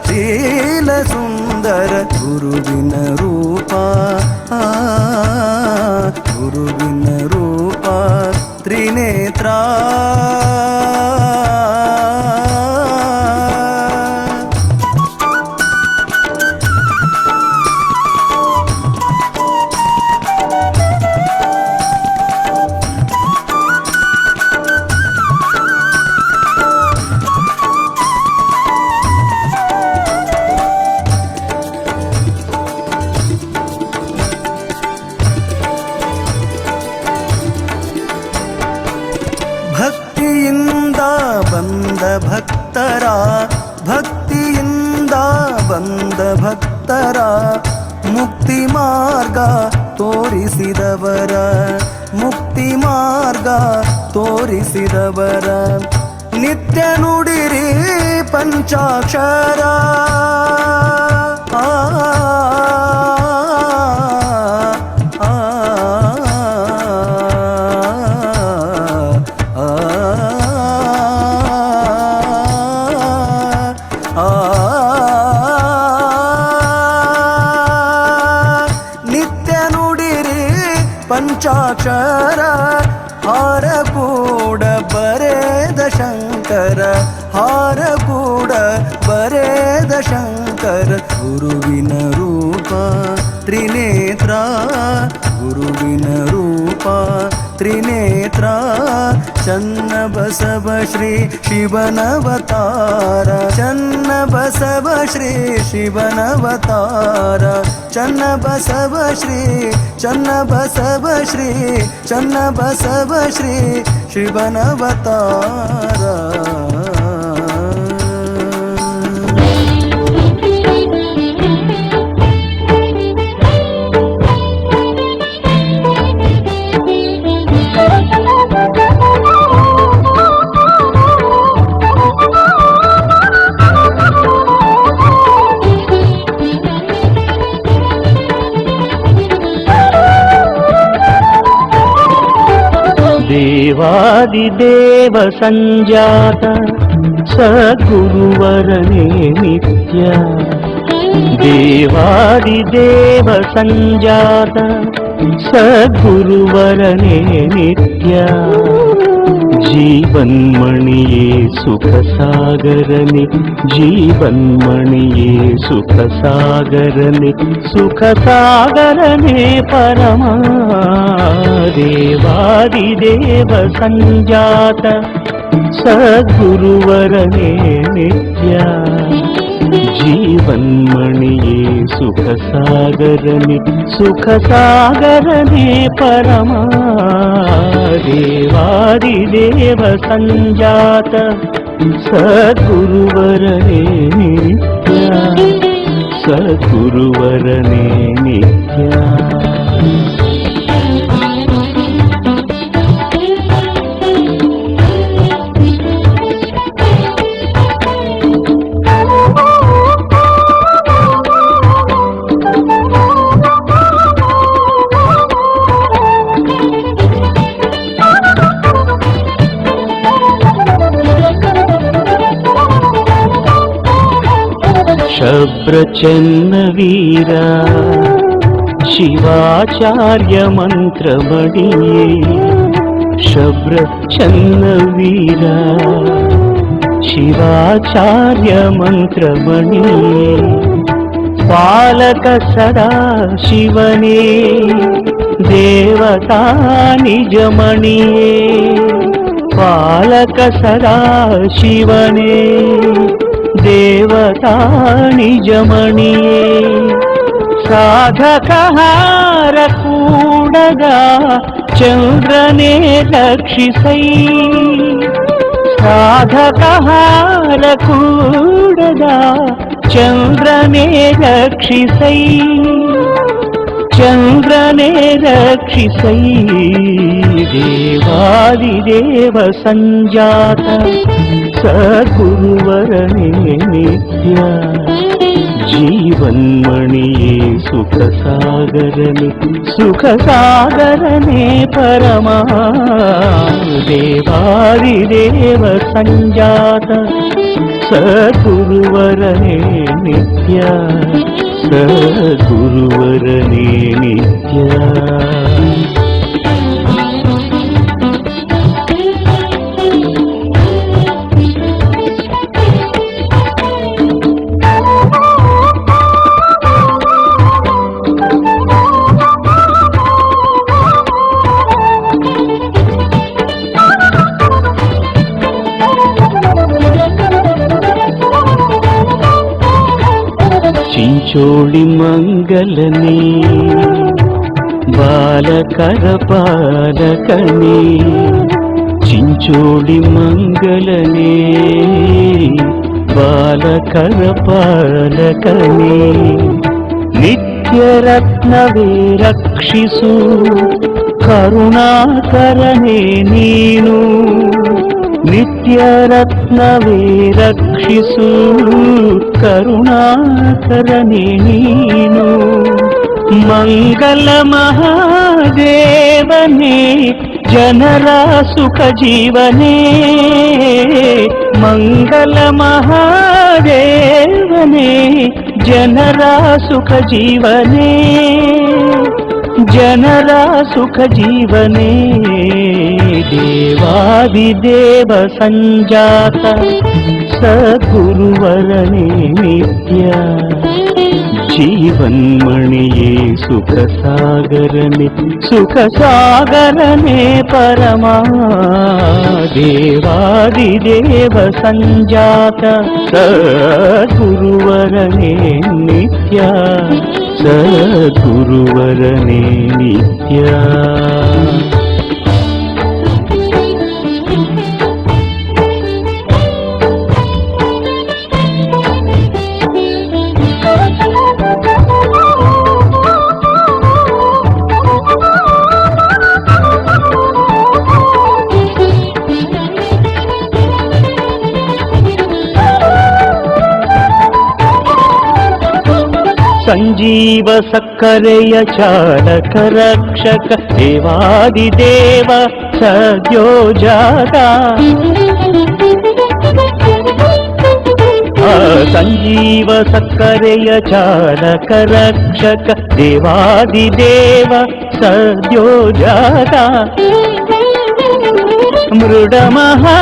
ಶೀಲ ಸುಂದರ ಗುರುವಿನ ರೂಪ ಗುರುವಿನ ರೂಪ ತ್ರಿನೇತ್ರ ಭಕ್ತಿಯಿಂದ ಬಂದ ಭಕ್ತರ ಭಕ್ತಿಯಿಂದ ಬಂದ ಭಕ್ತರ ಮುಕ್ತಿ ಮಾರ್ಗ ತೋರಿಸಿದವರ ಮುಕ್ತಿ ಮಾರ್ಗ ತೋರಿಸಿದವರ ನಿತ್ಯ ನುಡಿರಿ ಪಂಚಾಕ್ಷರ ನಿತ್ಯ ನುಡಿರಿ ಪಂಚಾಕ್ಷರ ಹಾರ ಕೂಡ ಬರೆದ ಶಂಕರ ಹಾರ ಕೂಡ ಬರೆದ ಶಂಕರ ಗುರುವಿನ ರೂಪ ತ್ರಿನೇತ್ರ ಗುರುವಿನ ರೂಪ ತ್ರಿನೇತ್ರ ಚನ್ನ ಬಸವ ಶ್ರೀ ಶಿವನವತಾರ ಚನ್ನ ಬಸವ ಶ್ರೀ ಶಿವನವತಾರ ಚನ್ನ ಬಸವ ಶ್ರೀ ಚನ್ನ ಬಸವ ಶ್ರೀ ಚನ್ನ ಬಸವ ಶ್ರೀ ಶಿವನವತಾರ ದೇವಾದಿದೇವ ಸಂಜಾತ ಸದ್ಗುರುವರನೇ ನಿತ್ಯ ದೇವಾದಿದೇವ ಸಂಜಾತ ಸದ್ಗುರುವರನೇ ನಿತ್ಯ ಜೀವನ್ಮಣಿಯೇ ಸುಖ ಸಾಗರನೆ ಜೀವನ್ಮಣಿಯೇ ಸುಖ ಸಾಗರನೆ ಸುಖ ಸಾಗರನೆ ಪರಮ ದೇವಾದಿದೇವ ಸಂಜಾತ ಸದ್ಗುರುವರನೇ ನಿತ್ಯ ಜೀವನ್ಮಣಿಯೇ ಸುಖ ಸಾಗರನೆ ಪರಮ ದೇವಾದಿದೇವ ಸಂಜಾತ ಸದ್ಗುರುವರನೇ ನಿತ್ಯ ಸದ್ಗುರುವರನೇ ನಿತ್ಯ ಶಬ್ರಚನ್ನವೀರ ಶಿವಾಚಾರ್ಯ ಮಂತ್ರಮಣಿಯೇ ಶಬ್ರಚನ್ನವೀರ ಶಿವಾಚಾರ್ಯ ಮಂತ್ರಮಣಿಯೇ ಪಾಲಕ ಸದಾ ಶಿವನೇ ದೇವತಾ ನಿಜಮಣಿಯೇ ಪಾಲಕ ಸದಾ ಶಿವನೇ ದೇವತಾ ನಿಜಮಣಿಯೇ ಸಾಧಕಹಾರ ಕೂಡದ ಚಂದ್ರನೇ ರಕ್ಷಿಸೈ ಸಾಧಕಹಾರ ಕೂಡದ ಚಂದ್ರನೇ ರಕ್ಷಿಸೈ ಚಂದ್ರನೇ ರಕ್ಷಿಸೈ ದೇವಾದಿದೇವ ಸಂಜಾತ ಸದ್ಗುರುವರನೇ ನಿತ್ಯ ಜೀವನ್ಮಣಿಯೇ ಸುಖ ಸಾಗರನೆ ಪರಮ ದೇವಾದಿದೇವ ಸಂಜಾತ ಸದ್ಗುರುವರನೇ ನಿತ್ಯ ಸದ್ಗುರುವರನೇ ನಿತ್ಯ ಚಿಂಚೋಳಿ ಮಂಗಲನೇ ಬಾಲಕರ ಪಾಲಕನೇ ಚಿಂಚೋಳಿ ಮಂಗಲನೇ ಬಾಲಕರ ಪಾಲಕನೇ ನಿತ್ಯರತ್ನವೇ ರಕ್ಷಿಸು ಕರುಣಾಕರನೇ ನೀನು ನಿತ್ಯರತ್ನವೇ ರಕ್ಷಿಸು ಕರುಣಾಕರನೇ ನೀನು ಮಂಗಲ ಮಹಾದೇವನೇ ಜನರ ಸುಖ ಜೀವನೇ ಮಂಗಲ ಮಹಾದೇವನೇ ಜನರ ಸುಖ ಜೀವನೇ ಜನರ ಸುಖ ಜೀವನೇ ದೇವಾದಿದೇವ ಸಂಜಾತ ಸದ್ಗುರುವರನೇ ನಿತ್ಯ ಜೀವನ್ಮಣಿಯೇ ಸುಖ ಸಾಗರನೆ ಪರಮ ದೇವಾದಿದೇವ ಸಂಜಾತ ಸದ್ಗುರುವರನೇ ನಿತ್ಯ ಸದ್ಗುರುವರನೇ ನಿತ್ಯ ಸಂಜೀವ ಸಕ್ಕರೆಯ ಚಾಲಕ ರಕ್ಷಕ ದೇವಾದಿದೇವ ಸದ್ಯೋಜಾತ ಆ ಸಂಜೀವ ಸಕ್ಕರೆಯ ಚಾಲಕ ರಕ್ಷಕ ದೇವಾದಿದೇವ ಸದ್ಯೋಜಾತ ಮೃಡ ಮಹಾಪುಟ್ಟರಾಜನ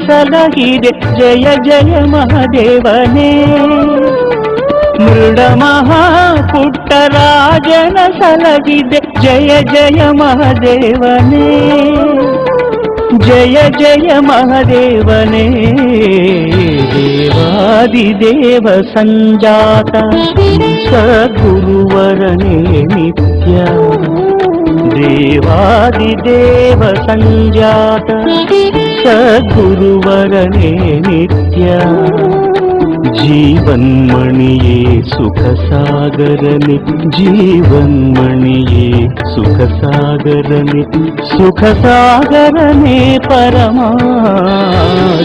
ಸಲಹಿದೆ ಜಯ ಜಯ ಮಹಾದೇವನೇ ಮೃಡ ಮಹಾಪುಟ್ಟರಾಜನ ಸಲಹಿದೆ ಜಯ ಜಯ ಮಹಾದೇವನೇ ಜಯ ಜಯ ಮಹಾದೇವನೇ ದೇವಾದಿದೇವ ಸಂಜಾತ ಸದ್ಗುರುವರನೇ ನಿತ್ಯ ದೇವಾದಿದೇವ ಸಂಜಾತ ಸದ್ಗುರುವರನೇ ನಿತ್ಯ ಜೀವನ್ಮಣಿಯೇ ಸುಖ ಸಾಗರನೆ ಜೀವನ್ಮಣಿಯೇ ಸುಖ ಸಾಗರನೆ ಸುಖ ಸಾಗರನೆ ಪರಮ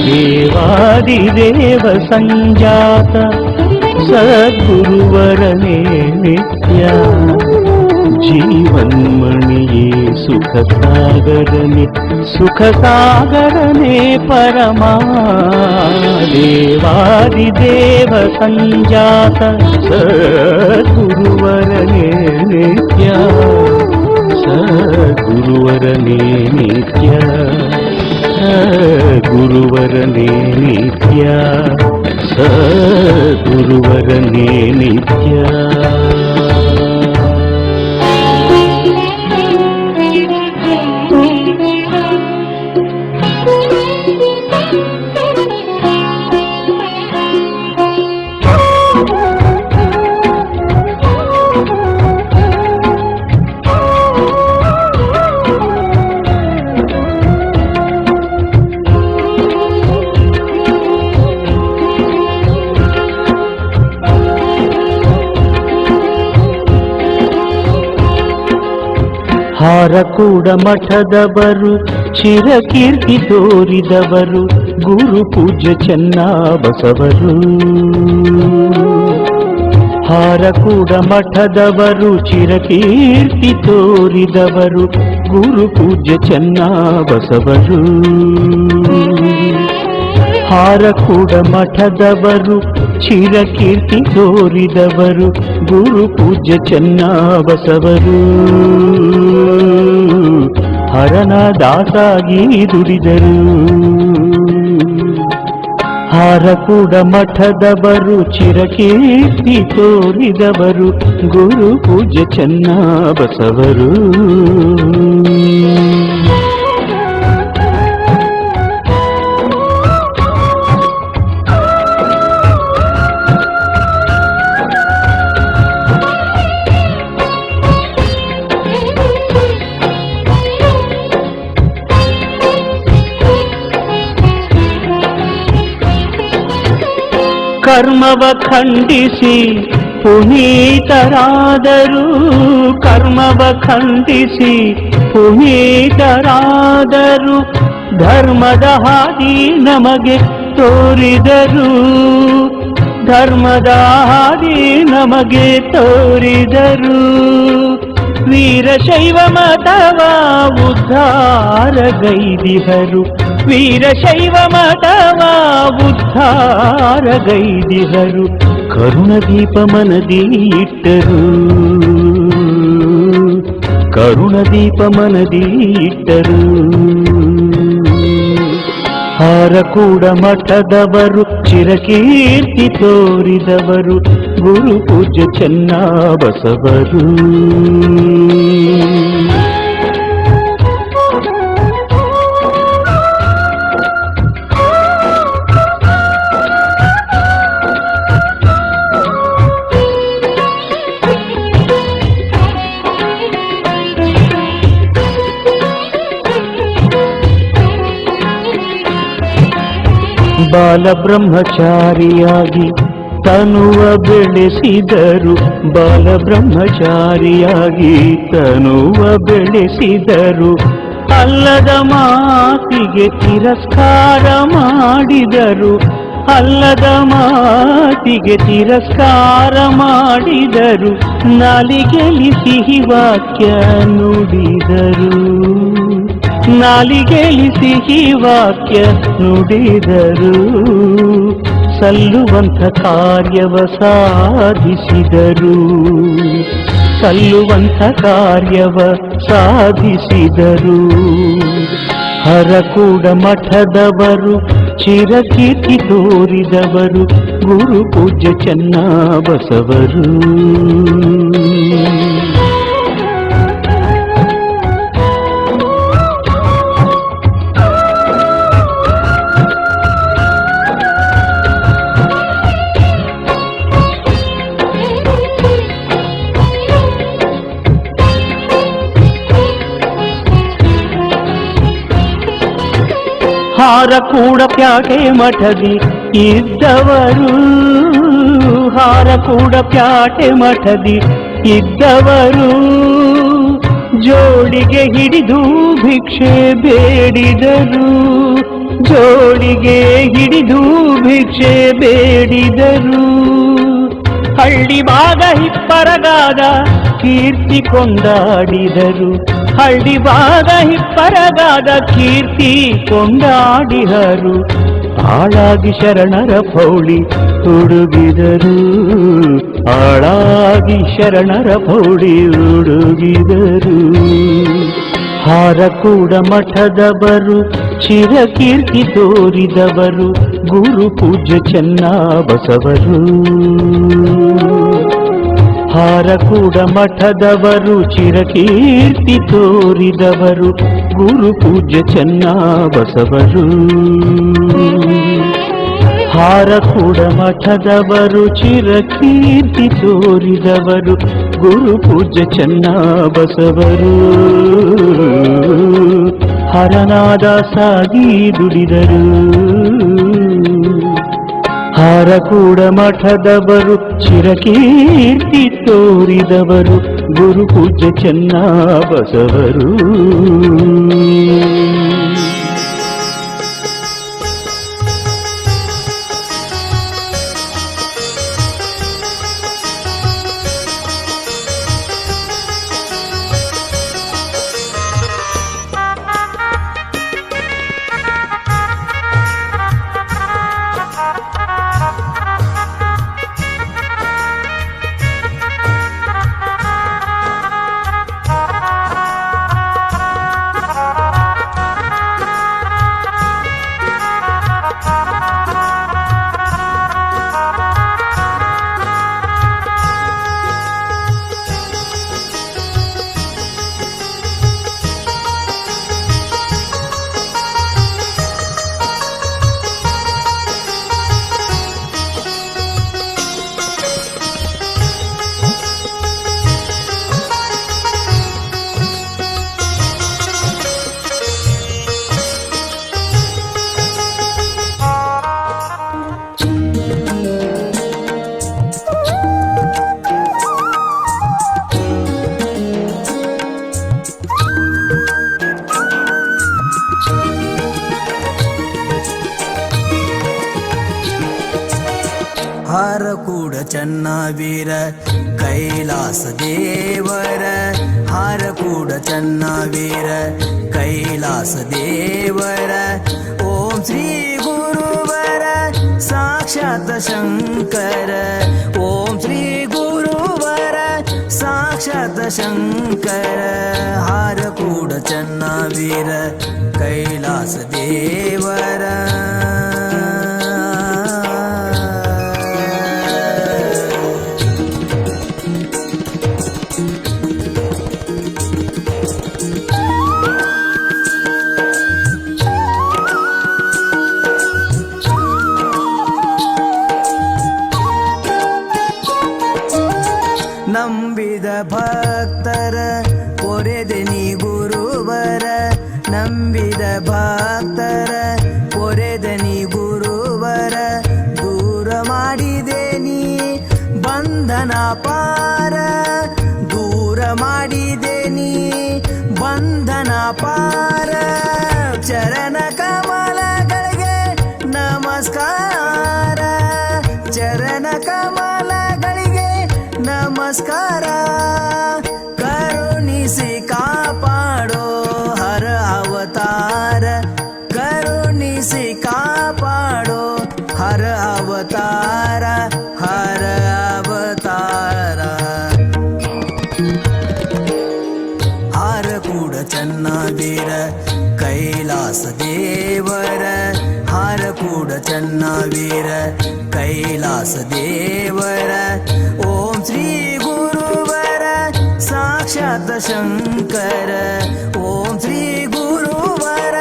ದೇವಾದಿದೇವ ಸಂಜಾತ ಸದ್ಗುರುವರನೇ ನಿತ್ಯ ಜೀವನ್ಮಣಿಯೇ ಸುಖ ಸಾಗರನೆ ಸುಖ ಸಾಗರನೆ ಪರಮ ದೇವಾದಿದೇವ ಸಂಜಾತ ಸದ್ಗುರುವರನೇ ನಿತ್ಯ ಸದ್ಗುರುವರನೇ ನಿತ್ಯ ಸದ್ಗುರುವರನೇ ನಿತ್ಯ ಸದ್ಗುರುವರನೇ ನಿತ್ಯ ಹಾರಕೂಡ ಮಠದವರು ಚಿರಕೀರ್ತಿ ತೋರಿದವರು ಗುರು ಪೂಜ್ಯ ಚೆನ್ನಬಸವರು ಹಾರಕೂಡ ಮಠದವರು ಚಿರಕೀರ್ತಿ ತೋರಿದವರು ಗುರು ಪೂಜ್ಯ ಚೆನ್ನಬಸವರು ಹಾರಕೂಡ ಮಠದವರು ಚಿರಕೀರ್ತಿ ತೋರಿದವರು ಗುರು ಪೂಜ್ಯ ಚೆನ್ನಬಸವರು ಹರನ ದಾಸಾಗಿ ದುಡಿದರು ಹಾರಕೂಡ ಮಠದವರು ಚಿರಕೀರ್ತಿ ತೋರಿದವರು ಗುರು ಪೂಜ್ಯ ಚೆನ್ನಬಸವರು ಕರ್ಮವ ಖಂಡಿಸಿ ಪುನೀತರಾದರು ಕರ್ಮವ ಖಂಡಿಸಿ ಪುನೀತರಾದರು ಧರ್ಮದ ಹಾದಿ ನಮಗೆ ತೋರಿದರು ಧರ್ಮದ ಹಾದಿ ನಮಗೆ ತೋರಿದರು ವೀರಶೈವ ಮತವ ಉದ್ಧಾರಗೈದಿಹರು ವೀರಶೈವ ಮತವ ಉದ್ಧಾರಗೈದಿಹರು ಕರುಣದೀಪ ಮನದಿ ಇಟ್ಟರು ಕರುಣದೀಪ ಮನದಿ ಇಟ್ಟರು ಹಾರಕೂಡ ಮಠದವರು ಚಿರಕೀರ್ತಿ ತೋರಿದವರು ಗುರು ಪೂಜ್ಯ ಚೆನ್ನಬಸವರು ಬಾಲಬ್ರಹ್ಮಚಾರಿಯಾಗಿ ತನುವ ಬೆಳೆಸಿದರು ಬಾಲಬ್ರಹ್ಮಚಾರಿಯಾಗಿ ತನುವ ಬೆಳೆಸಿದರು ಅಲ್ಲದ ಮಾತಿಗೆ ತಿರಸ್ಕಾರ ಮಾಡಿದರು ಅಲ್ಲದ ಮಾತಿಗೆ ತಿರಸ್ಕಾರ ಮಾಡಿದರು ನಾಲಿಗೆಯಲ್ಲಿ ಸಿಹಿ ವಾಕ್ಯ ನುಡಿದರು ನಾಲಿಗೆಯಲ್ಲಿ ಸಿಹಿ ವಾಕ್ಯ ನುಡಿದರು, ಸಲ್ಲುವಂಥ ಕಾರ್ಯವ ಸಾಧಿಸಿದರು, ಸಲ್ಲುವಂಥ ಕಾರ್ಯವ ಸಾಧಿಸಿದರು. ಹರಕೂಡ ಮಠದವರು ಚಿರಕೀರ್ತಿ ತೋರಿದವರು ಗುರು ಪೂಜ್ಯ ಚನ್ನಬಸವರು. ಹಾರಕೂಡ ಪ್ಯಾಟೆ ಮಠದಿ ಇದ್ದವರು, ಹಾರಕೂಡ ಪ್ಯಾಟೆ ಮಠದಿ ಇದ್ದವರು, ಜೋಡಿಗೆ ಹಿಡಿದು ಭಿಕ್ಷೆ ಬೇಡಿದರು, ಜೋಡಿಗೆ ಹಿಡಿದು ಭಿಕ್ಷೆ ಬೇಡಿದರು. ಹಳ್ಳಿ ಭಾಗ ಹಿಪ್ಪರಗಾದ ಕೀರ್ತಿ ಕೊಂಡಾಡಿದರು, ಹಳ್ಳಿ ಭಾಗ ಹಿಪ್ಪರಗಾದ ಕೀರ್ತಿ ಕೊಂಡಾಡಿದರು. ಆಳಾಗಿ ಶರಣರ ಪೌಳಿ ಹುಡುಗಿದರು, ಆಳಾಗಿ ಶರಣರ ಪೌಳಿ ಹುಡುಗಿದರು. ಹಾರಕೂಡ ಮಠದವರು ಚಿರಕೀರ್ತಿ ತೋರಿದವರು ಗುರು ಪೂಜ್ಯ ಚನ್ನಬಸವರು. ಹಾರಕೂಡ ಮಠದವರು ಚಿರಕೀರ್ತಿ ತೋರಿದವರು ಗುರು ಪೂಜ್ಯ ಚನ್ನಬಸವರು. ಹಾರಕೂಡ ಮಠದವರು ಚಿರಕೀರ್ತಿ ತೋರಿದವರು ಗುರು ಪೂಜ್ಯ ಚನ್ನಬಸವರು. ಹರನಾದ ಸಾಗಿ ದುಡಿದರು, ಹಾರಕೂಡ ಮಠದವರು ಚಿರಕೀರ್ತಿ ತೋರಿದವರು ಗುರು ಪೂಜ್ಯ ಚನ್ನಬಸವರು. ಹಾರಕೂಡ ಚನ್ನವೀರ ಕೈಲಾಸ ದೇವರ, ಹಾರಕೂಡ ಚನ್ನವೀರ ಕೈಲಾಸ ದೇವರ. ಓಂ ಶ್ರೀ ಗುರುವರ ಸಾಕ್ಷಾತ್ ಶಂಕರ, ಓಂ ಶ್ರೀ ಗುರುವರ ಸಾಕ್ಷಾತ್ ಶಂಕರ. ಹಾರಕೂಡ ಚನ್ನವೀರ ಕೈಲಾಸ ದೇವರ. ನಂಬಿದ ಭಕ್ತರ ಪೊರೆದೆ ನೀ ಗುರುವರ, ನಂಬಿದ ಭಕ್ತರ ಪೊರೆ ದೇವರ ಹಾರಕೂಡ ಚನ್ನವೀರ ಕೈಲಾಸ ದೇವರ ಓಂ ಶ್ರೀ ಗುರುವರ ಸಾಕ್ಷಾತ್ ಶಂಕರ ಓಂ ಶ್ರೀ ಗುರುವರ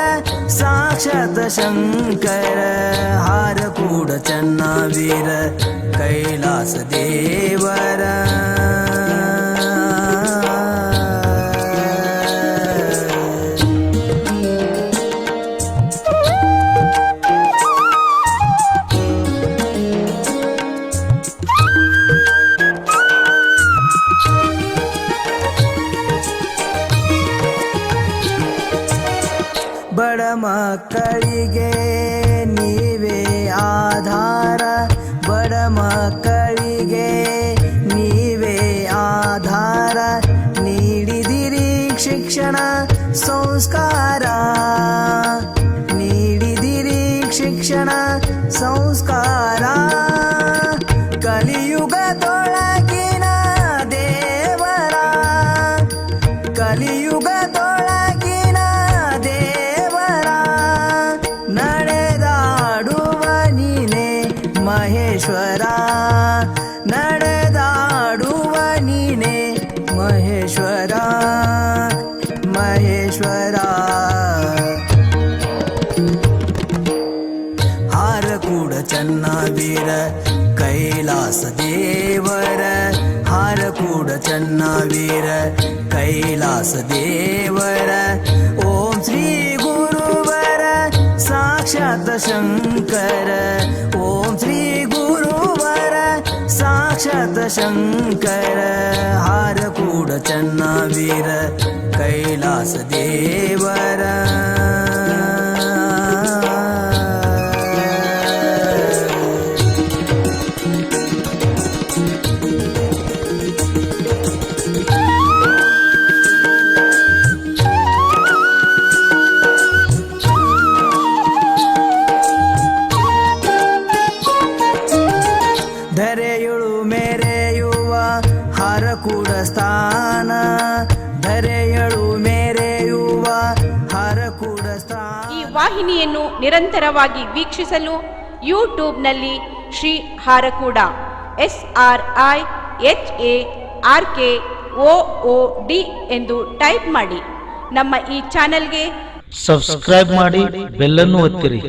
ಸಾಕ್ಷಾತ್ ಶಂಕರ ಹಾರಕೂಡ ಚನ್ನವೀರ ಕೈಲಾಸ ದೇವರ ಬಡ ಮಕ್ಕಳಿಗೆ ನೀವೇ ಆಧಾರ ಬಡ ಮಕ್ಕಳಿಗೆ ನೀವೇ ಆಧಾರ ನೀಡಿದಿರಿ ಶಿಕ್ಷಣ ಸಂಸ್ಕಾರ ನೀಡಿದಿರಿ ಶಿಕ್ಷಣ ಸಂಸ್ಕಾರ ಕಲಿಯುಗದೊಳಗಿನ ದೇವರ ಕಲಿಯುಗದೊಳಗಿನ ದೇವರ ನಡೆದಾಡುವ ನೀನೆ ಮಹೇಶ್ವರ ನಡೆದಾಡುವ ನೀನೆ ಮಹೇಶ್ವರ ಮಹೇಶ್ವರ ಹಾರಕೂಡ ಚನ್ನವೀರ ಕೈಲಾಸ ದೇವರ ಹಾರಕೂಡ ಚನ್ನವೀರ ಕೈಲಾಸ ದೇವರ ಓಂ ಶ್ರೀ ಗುರುವರ ಸಾಕ್ಷಾತ್ ಶಂಕರ ಓಂ ಶ್ರೀ ಗುರುವರ ಸಾಕ್ಷಾತ್ ಶಂಕರ ಹಾರಕೂಡ ಚನ್ನವೀರ ಕೈಲಾಸ ದೇವರ ಧರೆಯುಳು ಮೆರೆಯುವ ಹರಕೂಡ ಸ್ಥಾನ ಧರೆಯಳು ಮೆರೆಯುವ ಹರಕೂಡ ಸ್ಥಾನ. ಈ ವಾಹಿನಿಯನ್ನು ನಿರಂತರವಾಗಿ ವೀಕ್ಷಿಸಲು ಯೂಟ್ಯೂಬ್ನಲ್ಲಿ ಶ್ರೀ ಹಾರಕೂಡ SRIHARKOOD ಎಂದು ಟೈಪ್ ಮಾಡಿ. ನಮ್ಮ ಈ ಚಾನೆಲ್ಗೆ ಸಬ್ಸ್ಕ್ರೈಬ್ ಮಾಡಿ, ಬೆಲ್ ಅನ್ನು ಒತ್ತಿರಿ.